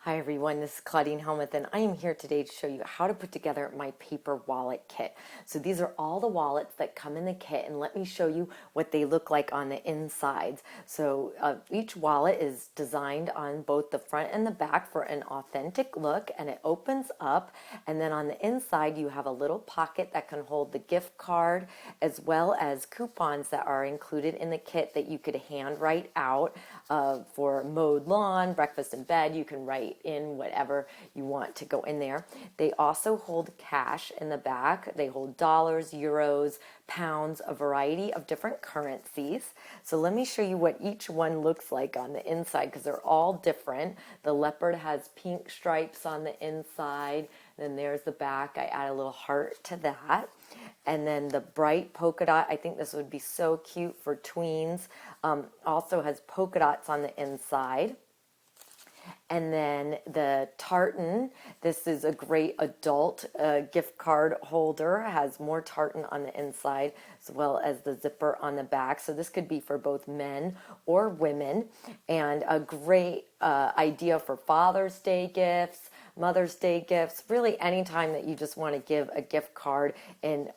Hi everyone, this is Claudine Helmuth and I am here today to show you how to put together my paper wallet kit. So these are all the wallets that come in the kit, and let me show you what they look like on the insides. So each wallet is designed on both the front and the back for an authentic look, and it opens up, and then on the inside you have a little pocket that can hold the gift card as well as coupons that are included in the kit that you could hand write out for mowed lawn, breakfast in bed. You can write in whatever you want to go in there. They also hold cash in the back. They hold dollars, euros, pounds, a variety of different currencies. So let me show you what each one looks like on the inside, because they're all different. The leopard has pink stripes on the inside. Then there's the back. I add a little heart to that. And then the bright polka dot, I think this would be so cute for tweens, also has polka dots on the inside. And then the tartan, this is a great adult gift card holder, has more tartan on the inside as well as the zipper on the back. So this could be for both men or women, and a great idea for Father's Day gifts, Mother's Day gifts, really anytime that you just want to give a gift card in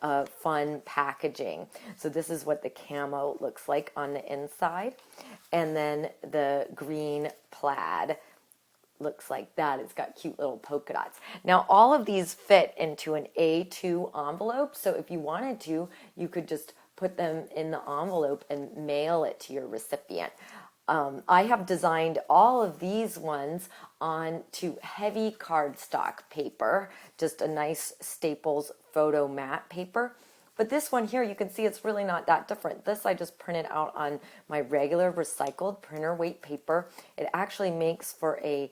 fun packaging. So this is what the camo looks like on the inside. And then the green plaid looks like that. It's got cute little polka dots. Now all of these fit into an A2 envelope, so if you wanted to, you could just put them in the envelope and mail it to your recipient. I have designed all of these ones onto heavy cardstock paper, just a nice Staples photo matte paper. But this one here, you can see it's really not that different. This I just printed out on my regular recycled printer weight paper. It actually makes for a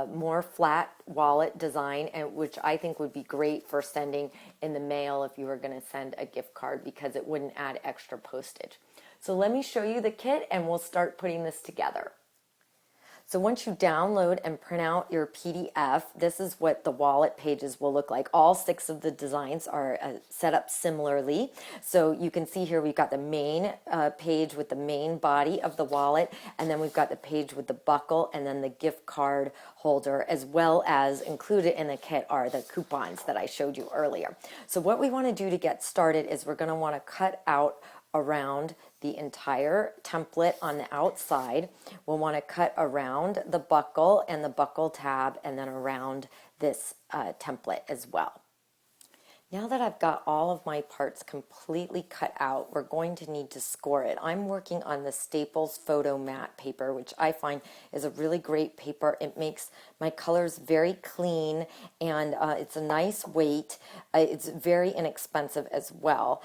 more flat wallet design, and which I think would be great for sending in the mail if you were going to send a gift card, because it wouldn't add extra postage. So let me show you the kit and we'll start putting this together. So once you download and print out your PDF, this is what the wallet pages will look like. All 6 of the designs are set up similarly. So you can see here we've got the main page with the main body of the wallet, and then we've got the page with the buckle and then the gift card holder, as well as included in the kit are the coupons that I showed you earlier. So what we want to do to get started is we're going to want to cut out around the entire template on the outside. We'll want to cut around the buckle and the buckle tab, and then around this template as well. Now that I've got all of my parts completely cut out, we're going to need to score it. I'm working on the Staples Photo Matte paper, which I find is a really great paper. It makes my colors very clean, and it's a nice weight. It's very inexpensive as well.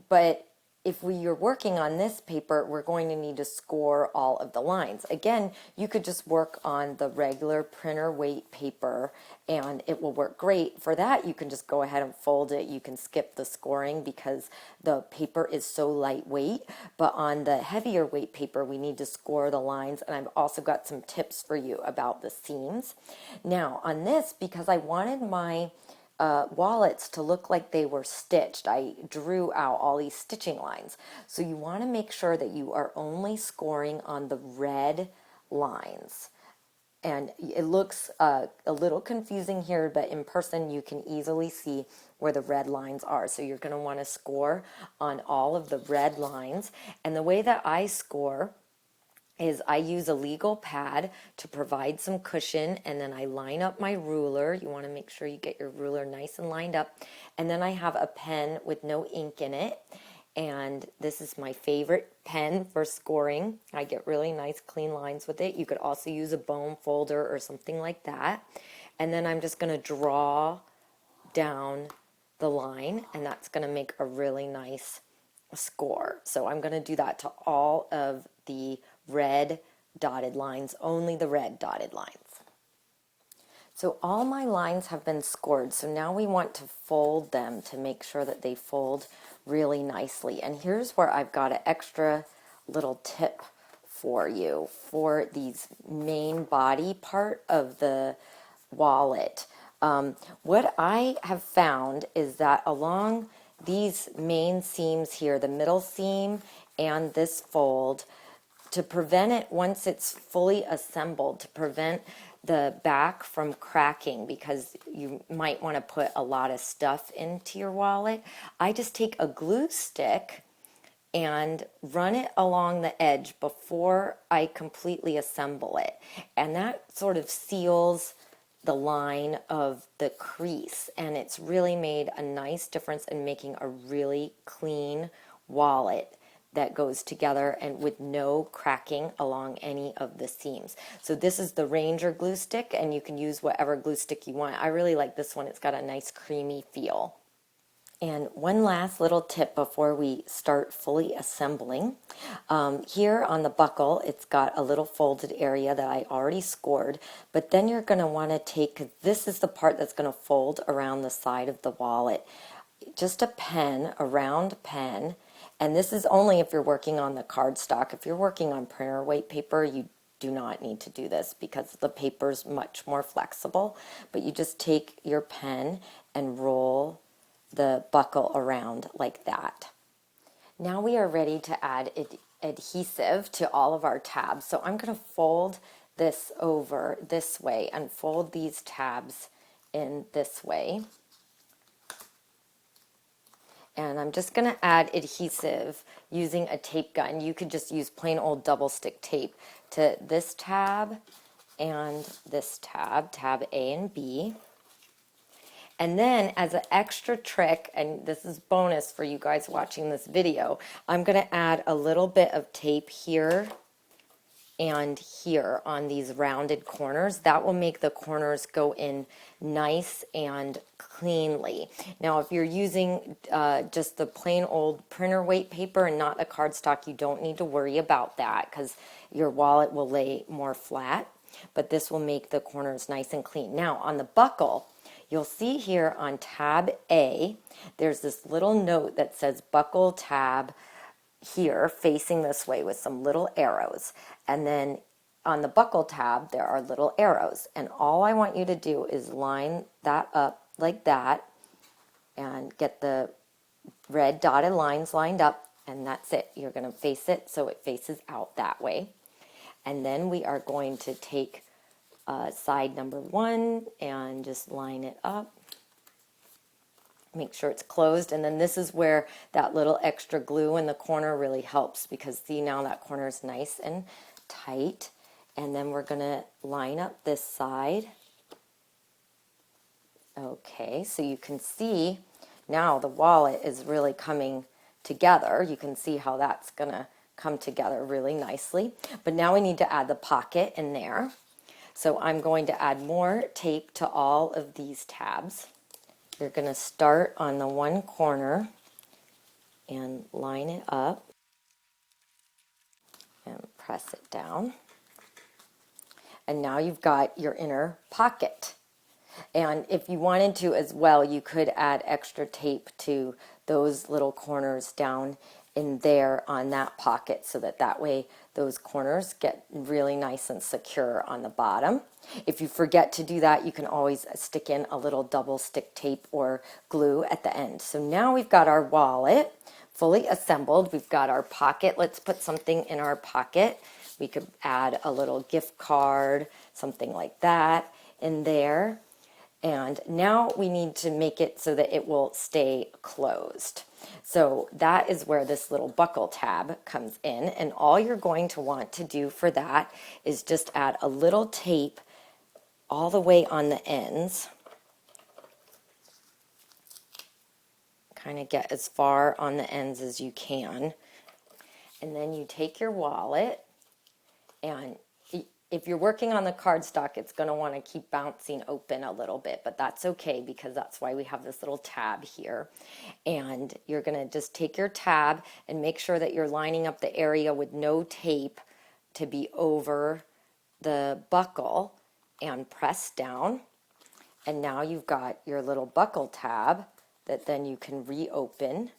But if we are working on this paper, we're going to need to score all of the lines. Again, you could just work on the regular printer weight paper and it will work great. For that, you can just go ahead and fold it. You can skip the scoring because the paper is so lightweight. But on the heavier weight paper, we need to score the lines, and I've also got some tips for you about the seams. Now, on this, because I wanted my wallets to look like they were stitched, I drew out all these stitching lines. So you want to make sure that you are only scoring on the red lines. And it looks a little confusing here, but in person you can easily see where the red lines are. So you're going to want to score on all of the red lines. And the way that I score is I use a legal pad to provide some cushion, and then I line up my ruler. You want to make sure you get your ruler nice and lined up. And then I have a pen with no ink in it. And this is my favorite pen for scoring. I get really nice clean lines with it. You could also use a bone folder or something like that. And then I'm just going to draw down the line, and that's going to make a really nice score. So I'm going to do that to all of the red dotted lines, only the red dotted lines. So all my lines have been scored. So now we want to fold them to make sure that they fold really nicely. And here's where I've got an extra little tip for you for these main body part of the wallet. What I have found is that along these main seams here, the middle seam and this fold, to prevent it, once it's fully assembled, to prevent the back from cracking, because you might want to put a lot of stuff into your wallet, I just take a glue stick and run it along the edge before I completely assemble it. And that sort of seals the line of the crease, and it's really made a nice difference in making a really clean wallet that goes together and with no cracking along any of the seams. So this is the Ranger glue stick, and you can use whatever glue stick you want. I really like this one. It's got a nice creamy feel. And one last little tip before we start fully assembling. Here on the buckle, it's got a little folded area that I already scored, but then you're going to want to take, this is the part that's going to fold around the side of the wallet. Just a pen, a round pen, and this is only if you're working on the cardstock. If you're working on printer weight paper, you do not need to do this because the paper's much more flexible, but you just take your pen and roll the buckle around like that. Now we are ready to add adhesive to all of our tabs. So I'm going to fold this over this way and fold these tabs in this way. And I'm just going to add adhesive using a tape gun. You could just use plain old double stick tape to this tab and this tab, tab A and B. And then as an extra trick, and this is bonus for you guys watching this video, I'm going to add a little bit of tape here and here on these rounded corners. That will make the corners go in nice and cleanly. Now if you're using just the plain old printer weight paper and not the cardstock, you don't need to worry about that because your wallet will lay more flat, but this will make the corners nice and clean. Now on the buckle, you'll see here on tab A, there's this little note that says buckle tab here facing this way with some little arrows. And then on the buckle tab, there are little arrows. And all I want you to do is line that up like that and get the red dotted lines lined up, and that's it. You're going to face it so it faces out that way. And then we are going to take side number 1 and just line it up. Make sure it's closed, and then this is where that little extra glue in the corner really helps, because see, now that corner is nice and tight. And then we're going to line up this side. Okay, so you can see now the wallet is really coming together. You can see how that's going to come together really nicely. But now we need to add the pocket in there. So I'm going to add more tape to all of these tabs. You're going to start on the one corner and line it up and press it down. And now you've got your inner pocket. And if you wanted to as well, you could add extra tape to those little corners down in there on that pocket, so that that way those corners get really nice and secure on the bottom. If you forget to do that, you can always stick in a little double stick tape or glue at the end. So now we've got our wallet fully assembled. We've got our pocket. Let's put something in our pocket. We could add a little gift card, something like that in there. And now we need to make it so that it will stay closed. So that is where this little buckle tab comes in. And all you're going to want to do for that is just add a little tape all the way on the ends. Kind of get as far on the ends as you can. And then you take your wallet, and if you're working on the cardstock, it's going to want to keep bouncing open a little bit, but that's okay, because that's why we have this little tab here. And you're going to just take your tab and make sure that you're lining up the area with no tape to be over the buckle, and press down. And now you've got your little buckle tab that then you can reopen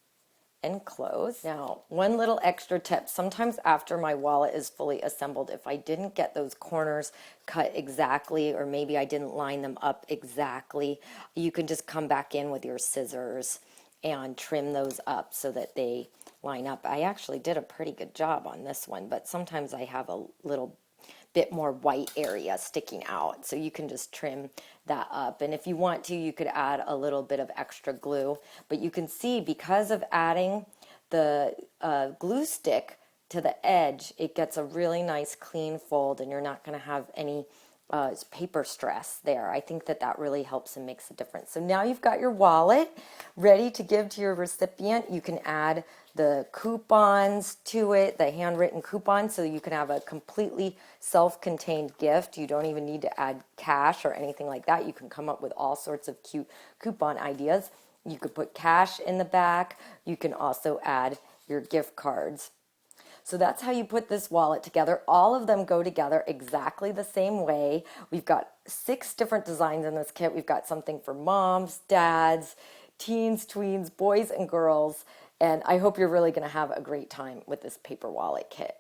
and close. Now, one little extra tip, sometimes after my wallet is fully assembled, if I didn't get those corners cut exactly, or maybe I didn't line them up exactly, you can just come back in with your scissors and trim those up so that they line up. I actually did a pretty good job on this one, but sometimes I have a little bit more white area sticking out. So you can just trim that up. And if you want to, you could add a little bit of extra glue. But you can see because of adding the glue stick to the edge, it gets a really nice clean fold and you're not going to have any paper stress there. I think that that really helps and makes a difference. So now you've got your wallet ready to give to your recipient. You can add the coupons to it, the handwritten coupons, so you can have a completely self-contained gift. You don't even need to add cash or anything like that. You can come up with all sorts of cute coupon ideas. You could put cash in the back. You can also add your gift cards. So that's how you put this wallet together. All of them go together exactly the same way. We've got 6 different designs in this kit. We've got something for moms, dads, teens, tweens, boys, and girls. And I hope you're really going to have a great time with this paper wallet kit.